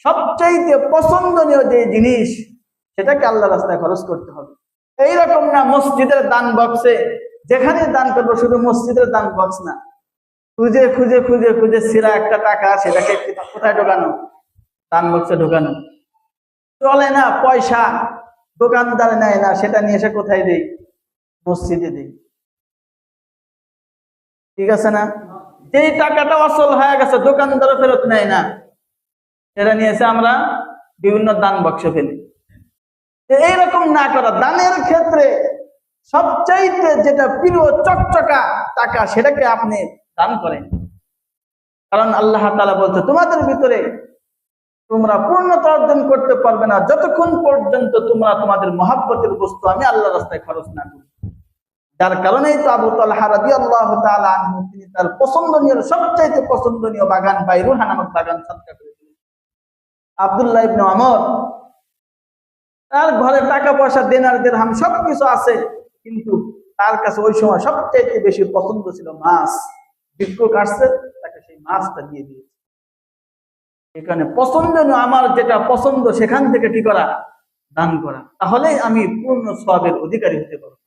সবচাইতে পছন্দনীয় যে জিনিস সেটাকে আল্লাহ রাস্তায় খরচ করতে হবে। এইরকম না মসজিদের দান বক্সে, যেখানে দান করবো শুধু মসজিদের দান বক্স না, খুঁজে খুঁজে খুঁজে খুঁজে ছিঁড়া একটা টাকা সেটাকে কোথায় ঢোকানো? দান বক্সে ঢোকানো। চলে না, পয়সা দোকানদার নেয় না, সেটা নিয়ে এসে কোথায় দেই? মসজিদে দেই। ঠিক আছে না? যেই টাকাটা অসল হয়ে গেছে, দোকানদারও ফেরত নেয় না, সেটা নিয়ে এসে আমরা বিভিন্ন দান বক্সে ফেলি। এইরকম না করা, দানের ক্ষেত্রে সবচাইতে যেটা প্রিয় চকচকা টাকা সেটাকে আপনি দান করেন। কারণ আল্লাহ তাআলা বলছে, তোমাদের ভিতরে তোমরা পূর্ণতা অর্জন করতে পারবে না যতক্ষণ পর্যন্ত তোমরা তোমাদের মহাব্বতের বস্তু আমি আল্লাহ রাস্তায় খরচ না করি। যার কারণেই তো আবু তালহা রাদিয়াল্লাহু তাআলা আনহু তিনি তার পছন্দনীয়, সবচাইতে পছন্দনীয় বাগান বাইরুহা নামক বাগান সাদকা করেছিলেন। আব্দুল্লাহ ইবনে ওমর, তার ঘরে টাকা পয়সা দিনার দিরহাম সবকিছু আছে, কিন্তু তার কাছে ওই সময় সবচাইতে বেশি পছন্দ ছিল মাছ। ভিক্ষুক আসছে, তাকে সেই মাছটা দিয়ে দিয়েছে। এখানে পছন্দনীয়, আমার যেটা পছন্দ সেখান থেকে কি করা? দান করা। তাহলে আমি পূর্ণ সওয়াবের অধিকারী হতে পারবো।